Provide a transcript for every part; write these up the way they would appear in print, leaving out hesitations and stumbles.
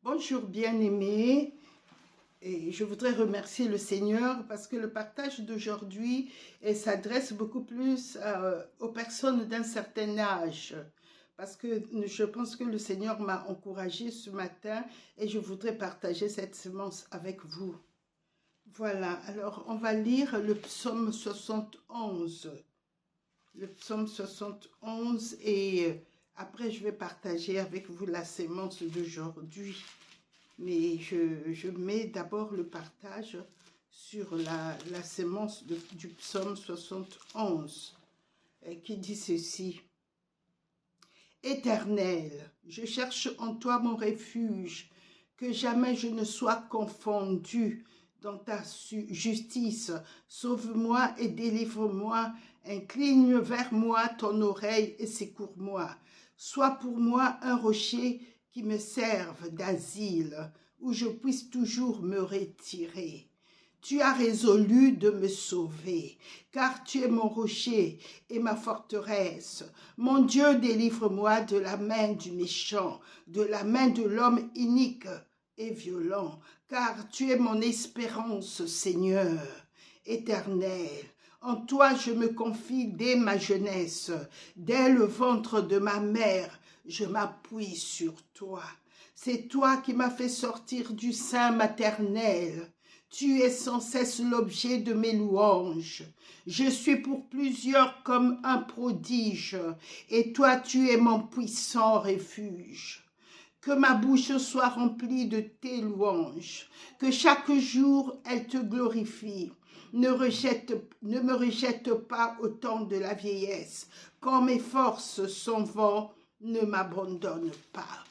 Bonjour bien-aimés, et je voudrais remercier le Seigneur parce que le partage d'aujourd'hui s'adresse beaucoup plus aux personnes d'un certain âge. Parce que je pense que le Seigneur m'a encouragé ce matin et je voudrais partager cette semence avec vous. Voilà, alors on va lire le psaume 71. Le psaume 71 et après je vais partager avec vous la sémence d'aujourd'hui. Mais je mets d'abord le partage sur la sémence du psaume 71 qui dit ceci. Éternel, je cherche en toi mon refuge, que jamais je ne sois confondu dans ta justice. Sauve-moi et délivre-moi, incline vers moi ton oreille et secours-moi. Sois pour moi un rocher qui me serve d'asile, où je puisse toujours me retirer. Tu as résolu de me sauver, car tu es mon rocher et ma forteresse. Mon Dieu, délivre-moi de la main du méchant, de la main de l'homme inique et violent, car tu es mon espérance, Seigneur, éternel. En toi je me confie dès ma jeunesse, dès le ventre de ma mère, je m'appuie sur toi. C'est toi qui m'as fait sortir du sein maternel. Tu es sans cesse l'objet de mes louanges. Je suis pour plusieurs comme un prodige, et toi tu es mon puissant refuge. Que ma bouche soit remplie de tes louanges, que chaque jour elle te glorifie. Ne me rejette pas au temps de la vieillesse, quand mes forces s'en vont, ne m'abandonne pas.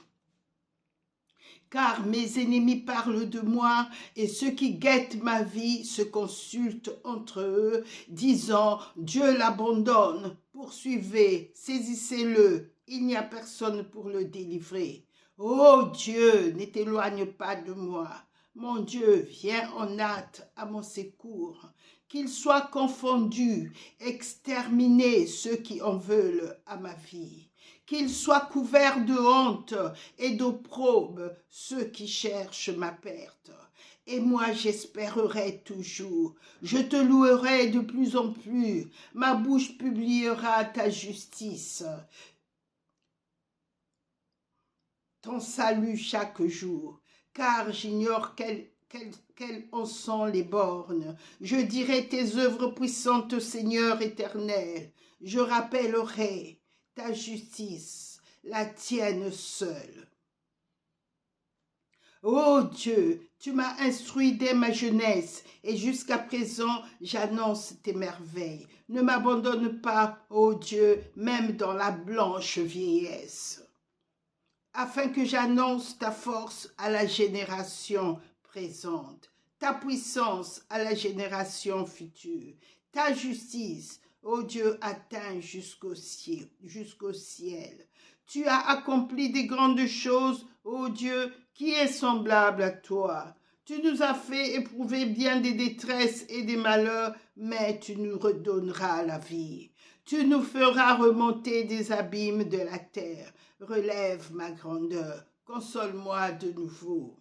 Car mes ennemis parlent de moi et ceux qui guettent ma vie se consultent entre eux, disant « Dieu l'abandonne, poursuivez, saisissez-le, il n'y a personne pour le délivrer. » Ô Dieu, ne t'éloigne pas de moi. Mon Dieu, viens en hâte à mon secours. Qu'ils soient confondus, exterminés ceux qui en veulent à ma vie. Qu'ils soient couverts de honte et d'opprobre ceux qui cherchent ma perte. Et moi j'espérerai toujours, je te louerai de plus en plus, ma bouche publiera ta justice, ton salut chaque jour, car j'ignore quelles en sont les bornes. Je dirai tes œuvres puissantes, Seigneur éternel, je rappellerai ta justice, la tienne seule. Ô Dieu, tu m'as instruit dès ma jeunesse et jusqu'à présent j'annonce tes merveilles. Ne m'abandonne pas, ô Dieu, même dans la blanche vieillesse, afin que j'annonce ta force à la génération présente, ta puissance à la génération future, ta justice, ô Dieu, atteint jusqu'au ciel. Tu as accompli des grandes choses, ô Dieu, qui est semblable à toi. Tu nous as fait éprouver bien des détresses et des malheurs, mais tu nous redonneras la vie. Tu nous feras remonter des abîmes de la terre. Relève ma grandeur, console-moi de nouveau.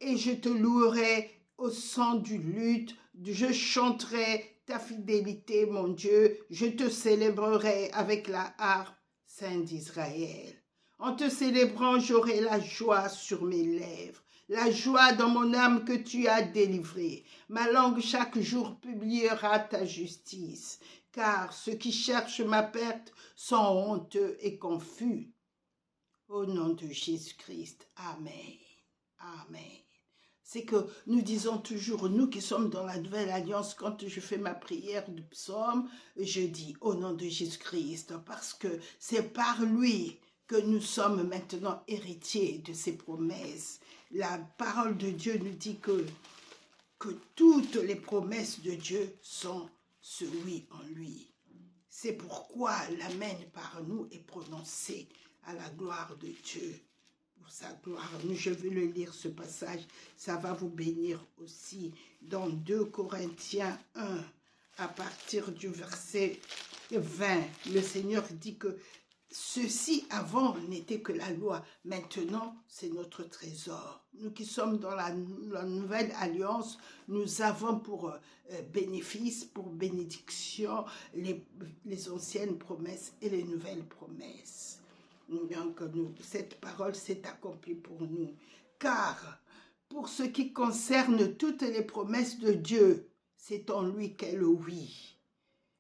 Et je te louerai au son du luth, je chanterai ta fidélité, mon Dieu, je te célébrerai avec la harpe, Saint d'Israël. En te célébrant, j'aurai la joie sur mes lèvres, la joie dans mon âme que tu as délivrée. Ma langue chaque jour publiera ta justice, car ceux qui cherchent ma perte sont honteux et confus. Au nom de Jésus-Christ, Amen. Amen. C'est que nous disons toujours, nous qui sommes dans la nouvelle alliance, quand je fais ma prière du psaume, je dis au nom de Jésus-Christ, parce que c'est par lui que nous sommes maintenant héritiers de ses promesses. La parole de Dieu nous dit que toutes les promesses de Dieu sont ce oui en lui. C'est pourquoi l'amen par nous est prononcé à la gloire de Dieu. Pour sa gloire. Je vais le lire ce passage, ça va vous bénir aussi. Dans 2 Corinthiens 1, à partir du verset 20, le Seigneur dit que ceci avant n'était que la loi. Maintenant, c'est notre trésor. Nous qui sommes dans la nouvelle alliance, nous avons pour bénéfice, pour bénédiction, les anciennes promesses et les nouvelles promesses. Donc, cette parole s'est accomplie pour nous. Car, pour ce qui concerne toutes les promesses de Dieu, c'est en lui qu'est le oui.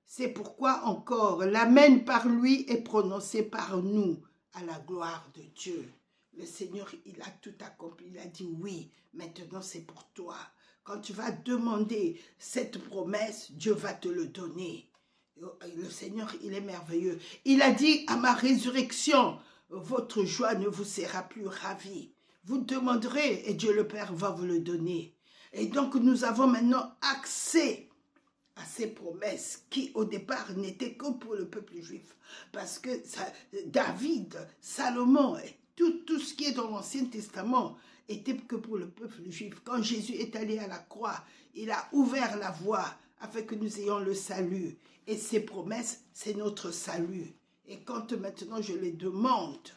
C'est pourquoi encore l'amen par lui est prononcé par nous à la gloire de Dieu. Le Seigneur, il a tout accompli. Il a dit oui, maintenant c'est pour toi. Quand tu vas demander cette promesse, Dieu va te le donner. Le Seigneur, il est merveilleux. Il a dit à ma résurrection, votre joie ne vous sera plus ravie. Vous demanderez et Dieu le Père va vous le donner. Et donc nous avons maintenant accès à ces promesses qui au départ n'étaient que pour le peuple juif. Parce que David, Salomon, tout ce qui est dans l'Ancien Testament était que pour le peuple juif. Quand Jésus est allé à la croix, il a ouvert la voie afin que nous ayons le salut. Et ces promesses, c'est notre salut. Et quand maintenant je les demande,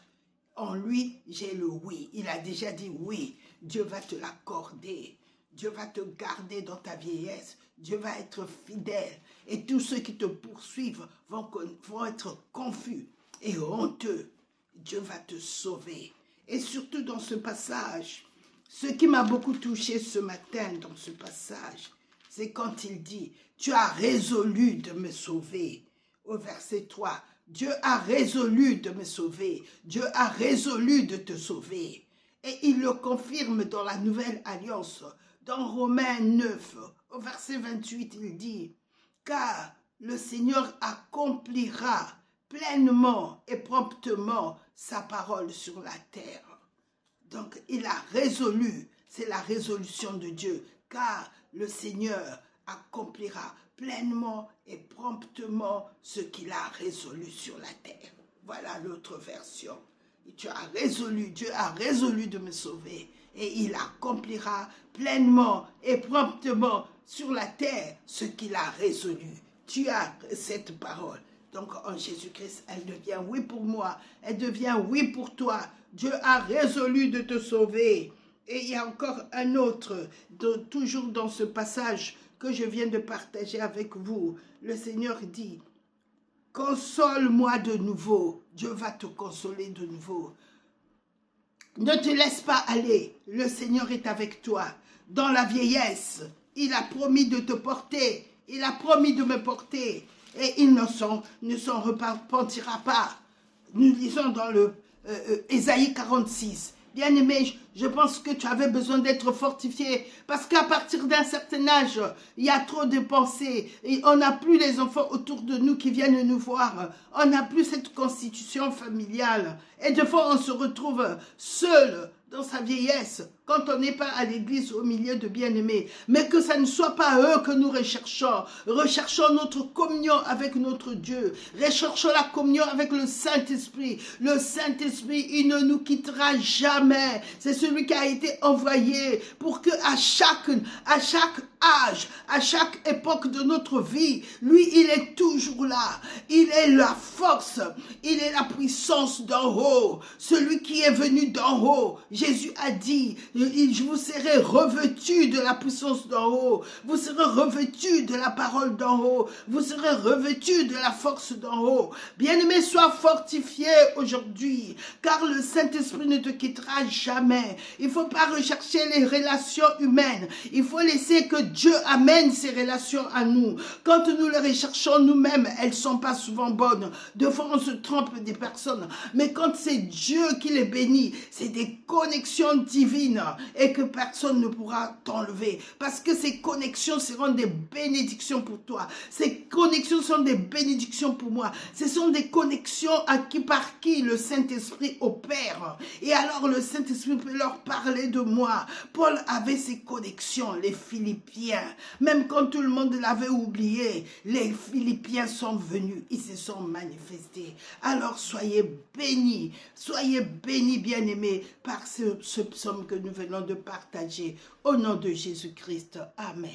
en lui, j'ai le oui. Il a déjà dit oui. Dieu va te l'accorder. Dieu va te garder dans ta vieillesse. Dieu va être fidèle. Et tous ceux qui te poursuivent vont être confus et honteux. Dieu va te sauver. Et surtout dans ce passage, ce qui m'a beaucoup touché ce matin dans ce passage, c'est quand il dit, tu as résolu de me sauver. Au verset 3, Dieu a résolu de me sauver. Dieu a résolu de te sauver. Et il le confirme dans la nouvelle alliance. Dans Romains 9, au verset 28, il dit, car le Seigneur accomplira pleinement et promptement sa parole sur la terre. Donc il a résolu, c'est la résolution de Dieu, car le Seigneur accomplira pleinement et promptement ce qu'il a résolu sur la terre. Voilà l'autre version. Dieu a résolu de me sauver et il accomplira pleinement et promptement sur la terre ce qu'il a résolu. Tu as cette parole. Donc en Jésus-Christ, elle devient oui pour moi, elle devient oui pour toi. Dieu a résolu de te sauver. Et il y a encore un autre, toujours dans ce passage que je viens de partager avec vous. Le Seigneur dit, console-moi de nouveau. Dieu va te consoler de nouveau. Ne te laisse pas aller. Le Seigneur est avec toi. Dans la vieillesse, il a promis de te porter. Il a promis de me porter. Et il ne s'en repentira pas. Nous lisons dans le Ésaïe 46. Bien-aimé, je pense que tu avais besoin d'être fortifié parce qu'à partir d'un certain âge, il y a trop de pensées. Et on n'a plus les enfants autour de nous qui viennent nous voir. On n'a plus cette constitution familiale. Et des fois, on se retrouve seul dans sa vieillesse quand on n'est pas à l'église au milieu de bien-aimés. Mais que ça ne soit pas eux que nous recherchons. Recherchons notre communion avec notre Dieu. Recherchons la communion avec le Saint-Esprit. Le Saint-Esprit, il ne nous quittera jamais. C'est celui qui a été envoyé pour que à chaque âge, à chaque époque de notre vie, lui, il est toujours là. Il est la force, il est la puissance d'en haut. Celui qui est venu d'en haut. Jésus a dit, je vous serai revêtu de la puissance d'en haut. Vous serez revêtu de la parole d'en haut. Vous serez revêtu de la force d'en haut. Bien-aimé, sois fortifié aujourd'hui, car le Saint-Esprit ne te quittera jamais. Il ne faut pas rechercher les relations humaines. Il faut laisser que Dieu amène ces relations à nous. Quand nous les recherchons nous-mêmes, elles ne sont pas souvent bonnes. Des fois, on se trompe des personnes. Mais quand c'est Dieu qui les bénit, c'est des connexions divines et que personne ne pourra t'enlever. Parce que ces connexions seront des bénédictions pour toi. Ces connexions sont des bénédictions pour moi. Ce sont des connexions par qui le Saint-Esprit opère. Et alors le Saint-Esprit peut leur parler de moi. Paul avait ces connexions, les Philippiens. Même quand tout le monde l'avait oublié, les Philippiens sont venus. Ils se sont manifestés. Alors soyez bénis bien-aimés par ce psaume que nous venons de partager. Au nom de Jésus-Christ. Amen.